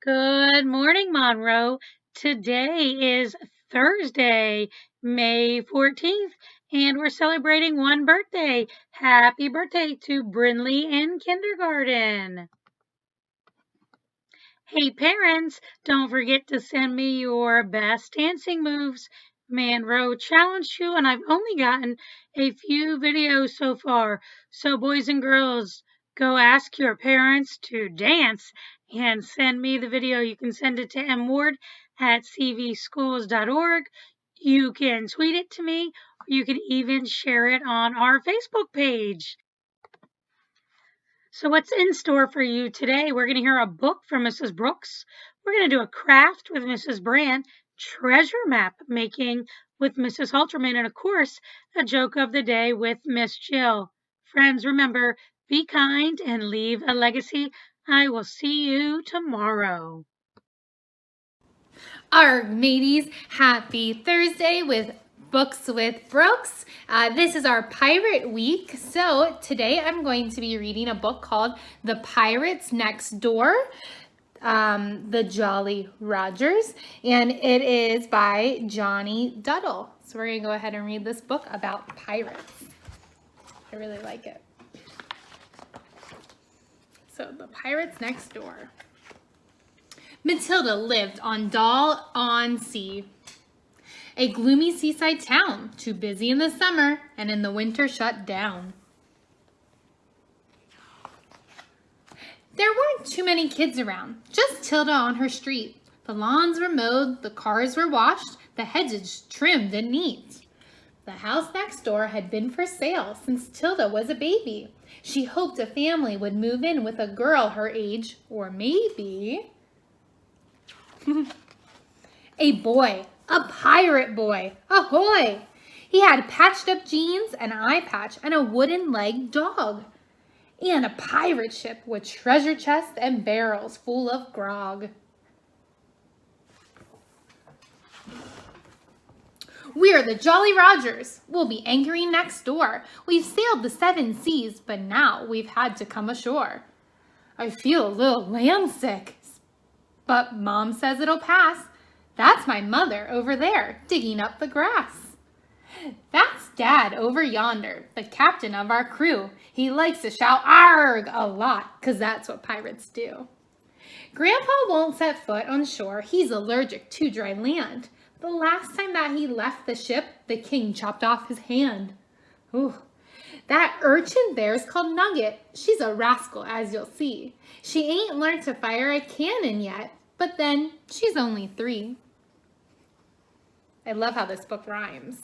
Good morning, Monroe. Today is Thursday, May 14th, and we're celebrating one birthday. Happy birthday to Brinley in kindergarten. Hey, parents, don't forget to send me your best dancing moves. Monroe challenged you, and I've only gotten a few videos so far. So, boys and girls, go ask your parents to dance and send me the video. You can send it to mward@cvschools.org. You can tweet it to me, or you can even share it on our Facebook page. So what's in store for you today? We're going to hear a book from Mrs. Brooks. We're going to do a craft with Mrs. Brandt, treasure map making with Mrs. Halterman, and of course, a joke of the day with Miss Jill. Friends, remember, be kind and leave a legacy. I will see you tomorrow. All right, mateys, happy Thursday with Books with Brooks. This is our pirate week. So today I'm going to be reading a book called The Pirates Next Door, The Jolly Rogers, and it is by Johnny Duddle. So we're going to go ahead and read this book about pirates. I really like it. So The Pirates Next Door. Matilda lived on Dal-on-Sea, a gloomy seaside town, too busy in the summer and in the winter shut down. There weren't too many kids around, just Tilda on her street. The lawns were mowed, the cars were washed, the hedges trimmed and neat. The house next door had been for sale since Tilda was a baby. She hoped a family would move in with a girl her age, or maybe a boy, a pirate boy, ahoy! He had patched up jeans, an eye patch, and a wooden-legged dog. And a pirate ship with treasure chests and barrels full of grog. We're the Jolly Rogers. We'll be anchoring next door. We've sailed the 7 seas, but now we've had to come ashore. I feel a little landsick, but Mom says it'll pass. That's my mother over there, digging up the grass. That's Dad over yonder, the captain of our crew. He likes to shout "Arg!" a lot, 'cause that's what pirates do. Grandpa won't set foot on shore. He's allergic to dry land. The last time that he left the ship, the king chopped off his hand. Ooh. That urchin there's called Nugget. She's a rascal, as you'll see. She ain't learned to fire a cannon yet, but then she's only 3. I love how this book rhymes.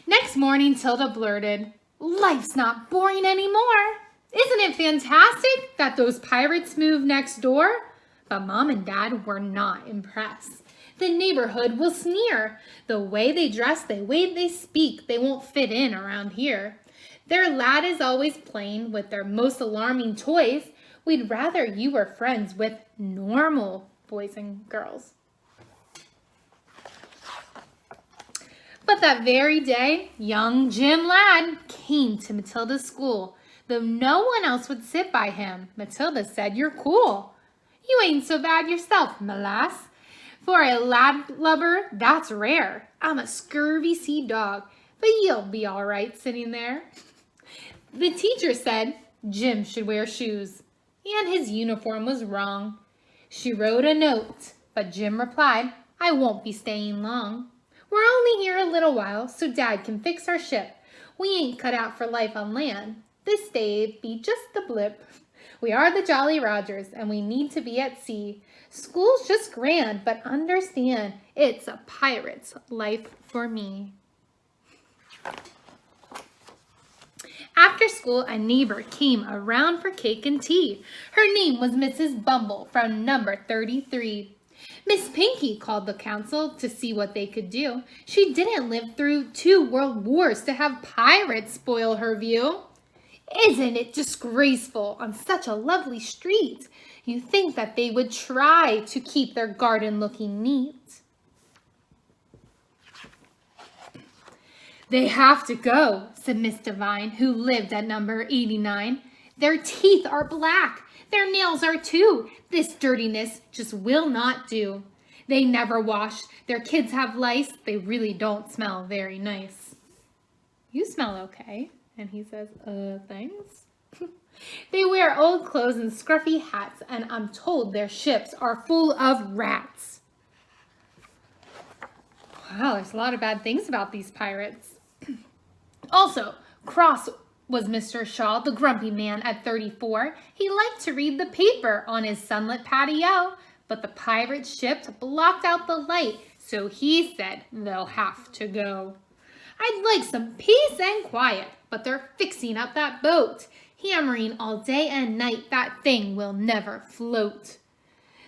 Next morning, Tilda blurted, "Life's not boring anymore. Isn't it fantastic that those pirates move next door?" But Mom and Dad were not impressed. The neighborhood will sneer. The way they dress, the way they speak, they won't fit in around here. Their lad is always playing with their most alarming toys. We'd rather you were friends with normal boys and girls. But that very day, young Jim Ladd came to Matilda's school. Though no one else would sit by him, Matilda said, "You're cool. You ain't so bad yourself, my lass. For a lad-lubber, that's rare. I'm a scurvy sea dog, but you'll be all right sitting there." The teacher said Jim should wear shoes, and his uniform was wrong. She wrote a note, but Jim replied, "I won't be staying long. We're only here a little while, so Dad can fix our ship. We ain't cut out for life on land. This day be just a blip. We are the Jolly Rogers, and we need to be at sea. School's just grand, but understand, it's a pirate's life for me." After school, a neighbor came around for cake and tea. Her name was Mrs. Bumble from number 33. Miss Pinky called the council to see what they could do. She didn't live through 2 world wars to have pirates spoil her view. "Isn't it disgraceful on such a lovely street? You think that they would try to keep their garden looking neat." "They have to go," said Miss Devine, who lived at number 89. "Their teeth are black. Their nails are too. This dirtiness just will not do. They never wash. Their kids have lice. They really don't smell very nice. You smell okay. And he says, thanks. They wear old clothes and scruffy hats, and I'm told their ships are full of rats. Wow, there's a lot of bad things about these pirates. Also, cross was Mr. Shaw, the grumpy man at 34. He liked to read the paper on his sunlit patio, but the pirate ship blocked out the light, so he said they'll have to go. I'd like some peace and quiet, but they're fixing up that boat. Hammering all day and night, that thing will never float.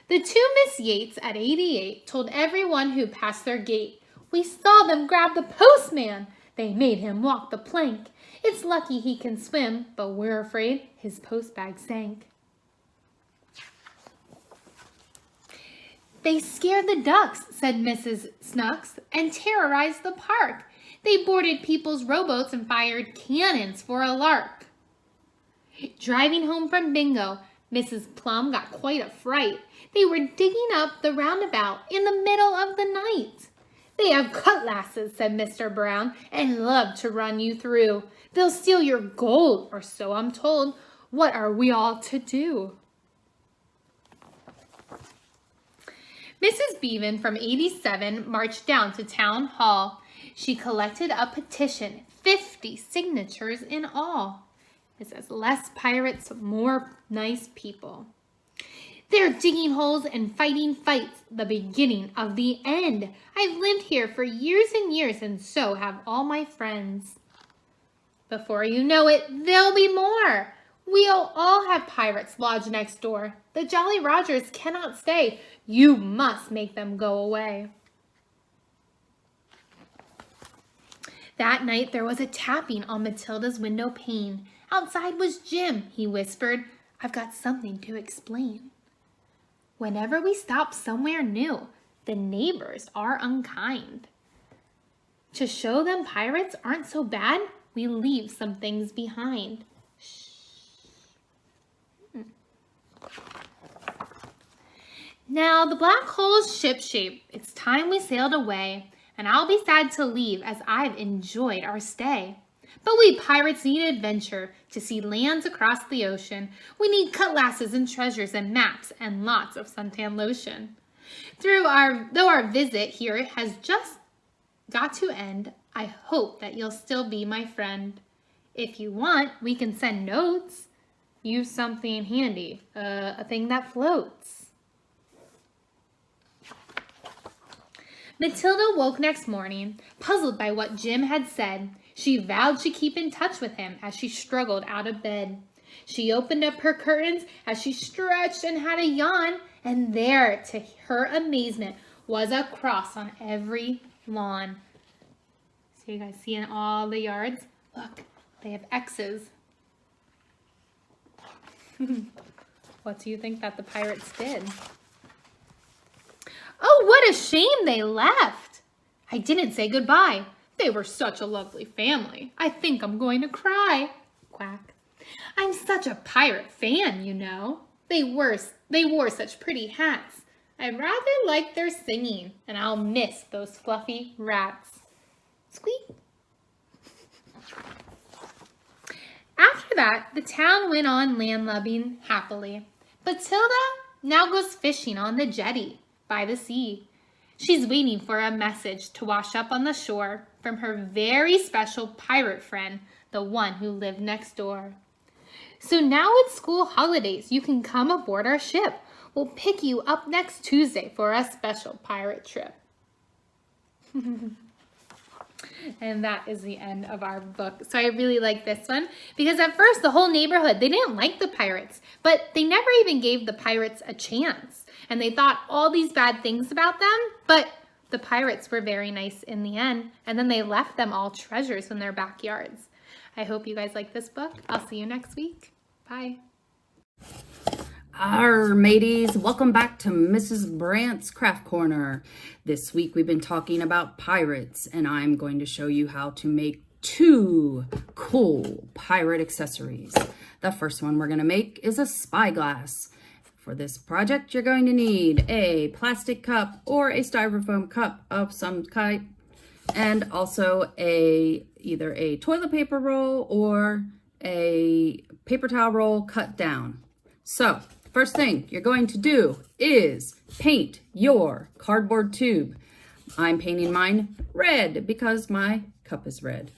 The two Miss Yates at 88 told everyone who passed their gate, we saw them grab the postman. They made him walk the plank. It's lucky he can swim, but we're afraid his postbag sank. They scared the ducks, said Mrs. Snooks, and terrorized the park. They boarded people's rowboats and fired cannons for a lark. Driving home from bingo, Mrs. Plum got quite a fright. They were digging up the roundabout in the middle of the night. They have cutlasses, said Mr. Brown, and love to run you through. They'll steal your gold, or so I'm told. What are we all to do? Mrs. Bevan from 87 marched down to Town Hall. She collected a petition, 50 signatures in all. It says, less pirates, more nice people. They're digging holes and fighting fights, the beginning of the end. I've lived here for years and years, and so have all my friends. Before you know it, there'll be more. We'll all have pirates lodged next door. The Jolly Rogers cannot stay. You must make them go away. That night there was a tapping on Matilda's window pane. Outside was Jim. He whispered, I've got something to explain. Whenever we stop somewhere new, the neighbors are unkind. To show them pirates aren't so bad, we leave some things behind. Shh. Now the black hole's shipshape. It's time we sailed away, and I'll be sad to leave as I've enjoyed our stay. But we pirates need adventure to see lands across the ocean. We need cutlasses and treasures and maps and lots of suntan lotion. Though our visit here has just got to end, I hope that you'll still be my friend. If you want, we can send notes. Use something handy, a thing that floats. Matilda woke next morning, puzzled by what Jim had said. She vowed she'd keep in touch with him as she struggled out of bed. She opened up her curtains as she stretched and had a yawn, and there, to her amazement, was a cross on every lawn. So you guys see in all the yards? Look, they have X's. What do you think that the pirates did? Oh, what a shame they left. I didn't say goodbye. They were such a lovely family. I think I'm going to cry. Quack. I'm such a pirate fan, you know. They wore such pretty hats. I rather like their singing, and I'll miss those fluffy rats. Squeak. After that, the town went on landlubbing happily. But Tilda now goes fishing on the jetty by the sea. She's waiting for a message to wash up on the shore from her very special pirate friend, the one who lived next door. So now it's school holidays. You can come aboard our ship. We'll pick you up next Tuesday for a special pirate trip. And that is the end of our book. So I really like this one because at first the whole neighborhood, they didn't like the pirates, but they never even gave the pirates a chance. And they thought all these bad things about them, but the pirates were very nice in the end. And then they left them all treasures in their backyards. I hope you guys like this book. I'll see you next week. Bye. Arr, mateys, welcome back to Mrs. Brandt's Craft Corner. This week we've been talking about pirates, and I'm going to show you how to make 2 cool pirate accessories. The first one we're going to make is a spyglass. For this project, you're going to need a plastic cup or a styrofoam cup of some kind, and also either a toilet paper roll or a paper towel roll cut down. So, first thing you're going to do is paint your cardboard tube. I'm painting mine red because my cup is red.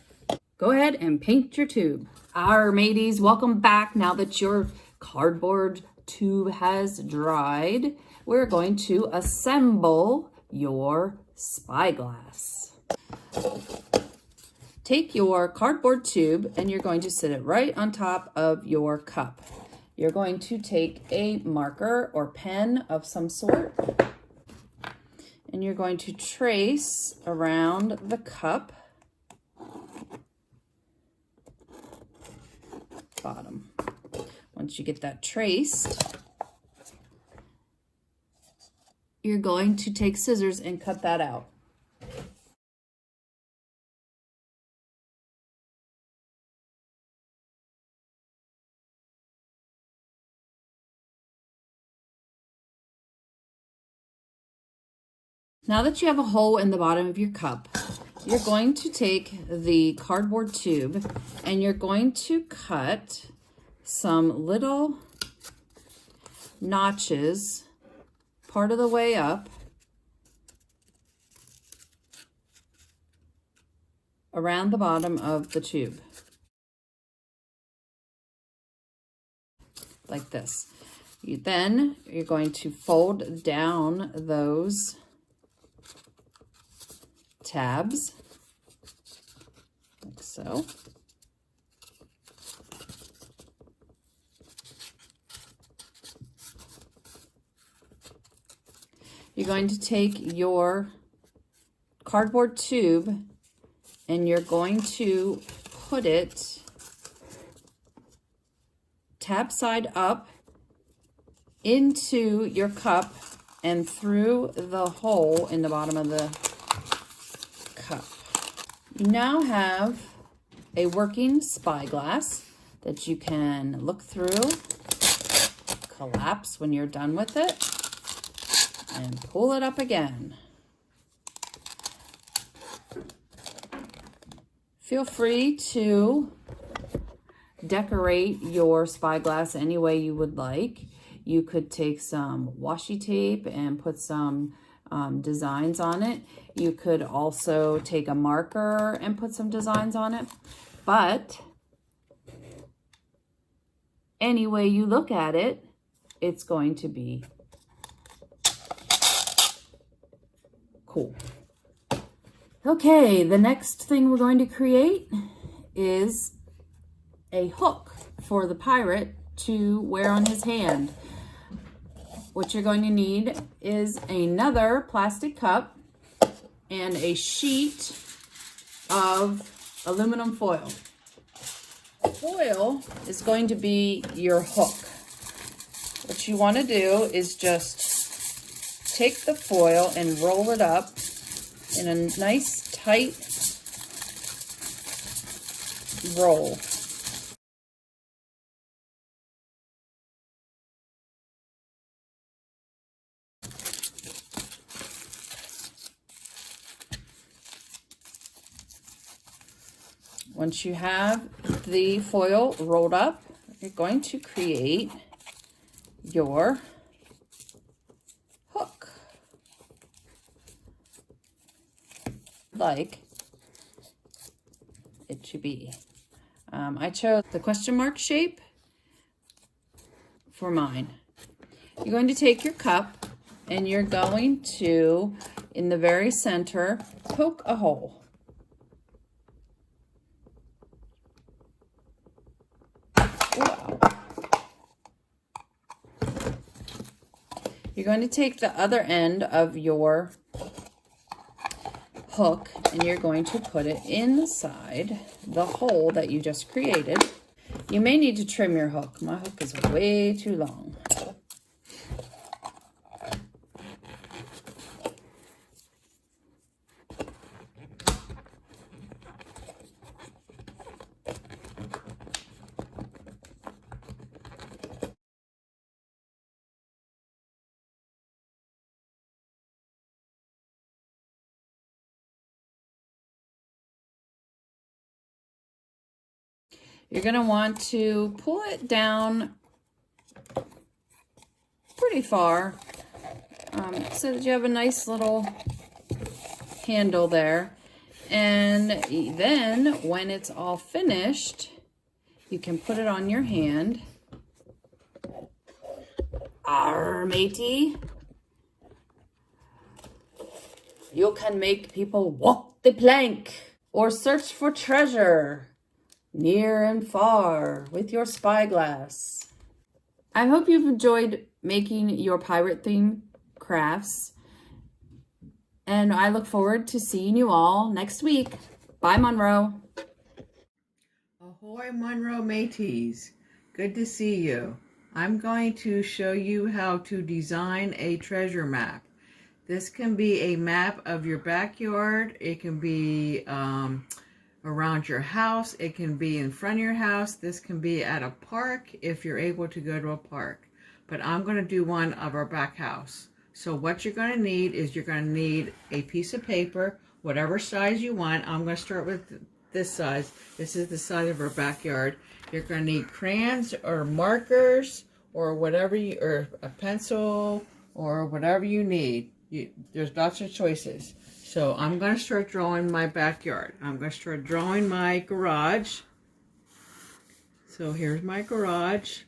Go ahead and paint your tube. Our mateys, welcome back. Now that your cardboard tube has dried, we're going to assemble your spyglass. Take your cardboard tube and you're going to sit it right on top of your cup. You're going to take a marker or pen of some sort and you're going to trace around the cup bottom. Once you get that traced, you're going to take scissors and cut that out. Now that you have a hole in the bottom of your cup, you're going to take the cardboard tube and you're going to cut some little notches part of the way up around the bottom of the tube, like this. Then you're going to fold down those tabs, like so. You're going to take your cardboard tube and you're going to put it tab side up into your cup and through the hole in the bottom of the cup. You now have a working spyglass that you can look through, collapse when you're done with it, and pull it up again. Feel free to decorate your spyglass any way you would like. You could take some washi tape and put some designs on it. You could also take a marker and put some designs on it. But any way you look at it, it's going to be cool. Okay, the next thing we're going to create is a hook for the pirate to wear on his hand. What you're going to need is another plastic cup and a sheet of aluminum foil. Foil is going to be your hook. What you want to do is just take the foil and roll it up in a nice tight roll. Once you have the foil rolled up, you're going to create your hook, like it should be. I chose the question mark shape for mine. You're going to take your cup and you're going to, in the very center, poke a hole. Wow. You're going to take the other end of your hook and you're going to put it inside the hole that you just created. You may need to trim your hook. My hook is way too long. you're going to want to pull it down pretty far so that you have a nice little handle there. And then when it's all finished, you can put it on your hand. Arr, matey. You can make people walk the plank or search for treasure near and far with your spyglass. I hope you've enjoyed making your pirate theme crafts, and I look forward to seeing you all next week. Bye, Monroe. Ahoy, Monroe mateys. Good to see you. I'm going to show you how to design a treasure map. This can be a map of your backyard. It can be around your house. It can be in front of your house. This can be at a park if you're able to go to a park. But I'm going to do one of our back house. So what you're going to need is you're going to need a piece of paper, whatever size you want. I'm going to start with this size. This is the size of our backyard. You're going to need crayons or markers or whatever you, or a pencil or whatever you need. There's lots of choices. So I'm going to start drawing my backyard. I'm going to start drawing my garage. So here's my garage.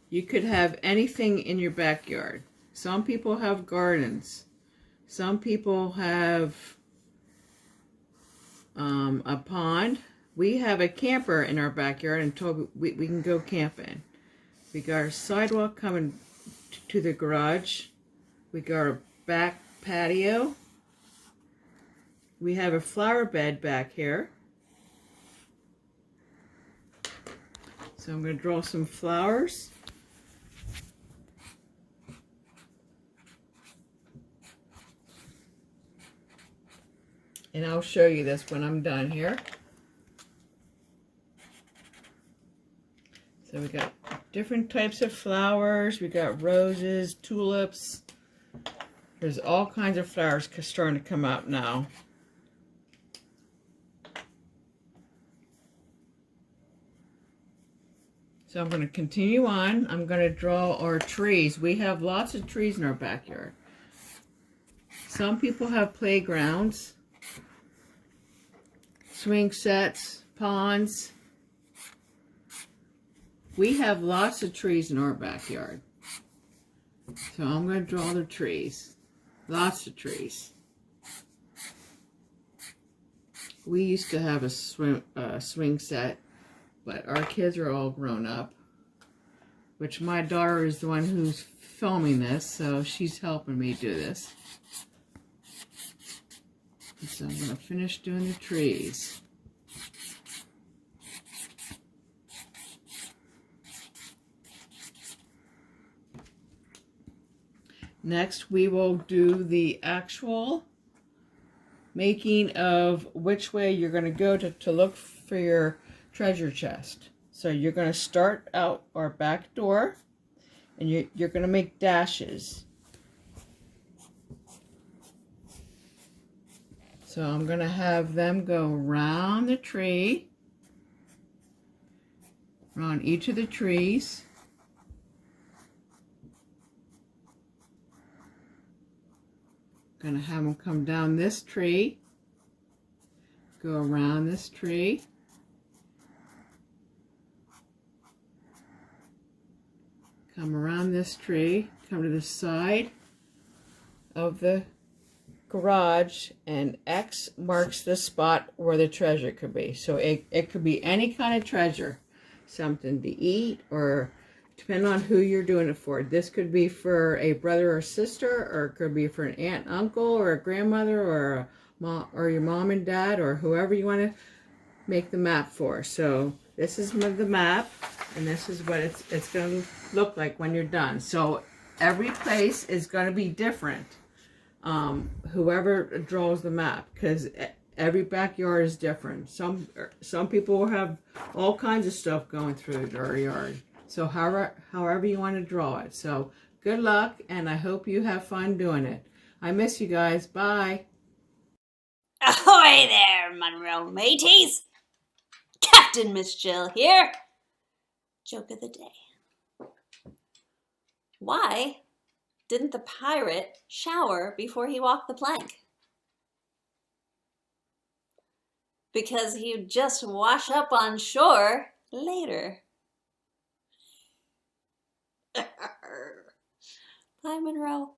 You could have anything in your backyard. Some people have gardens. Some people have a pond. We have a camper in our backyard until we can go camping. We got our sidewalk coming to the garage. We got our back patio. We have a flower bed back here. So I'm going to draw some flowers. And I'll show you this when I'm done here. So we got different types of flowers. We got roses, tulips. There's all kinds of flowers starting to come out now. So I'm going to continue on. I'm going to draw our trees. We have lots of trees in our backyard. Some people have playgrounds, swing sets, ponds. We have lots of trees in our backyard. So I'm going to draw the trees. Lots of trees. We used to have a swing set, but our kids are all grown up, which my daughter is the one who's filming this, so she's helping me do this. So I'm going to finish doing the trees. Next, we will do the actual making of which way you're going to go to look for your treasure chest. So you're going to start out our back door, and you're going to make dashes. So I'm going to have them go around the tree, around each of the trees. Going to have them come down this tree, go around this tree, come around this tree, come to the side of the garage, and X marks the spot where the treasure could be. So it could be any kind of treasure, something to eat, or depending on who you're doing it for. This could be for a brother or sister, or it could be for an aunt, uncle, or a grandmother, or a mom, or your mom and dad, or whoever you want to make the map for. So this is the map, and this is what it's going to look like when you're done. So every place is going to be different. Whoever draws the map, because every backyard is different. Some people will have all kinds of stuff going through their yard. So however you want to draw it. So good luck, and I hope you have fun doing it. I miss you guys. Bye. Ahoy there, Monroe mateys! Captain Miss Jill here. Joke of the day. Why didn't the pirate shower before he walked the plank? Because he'd just wash up on shore later. Bye, Monroe.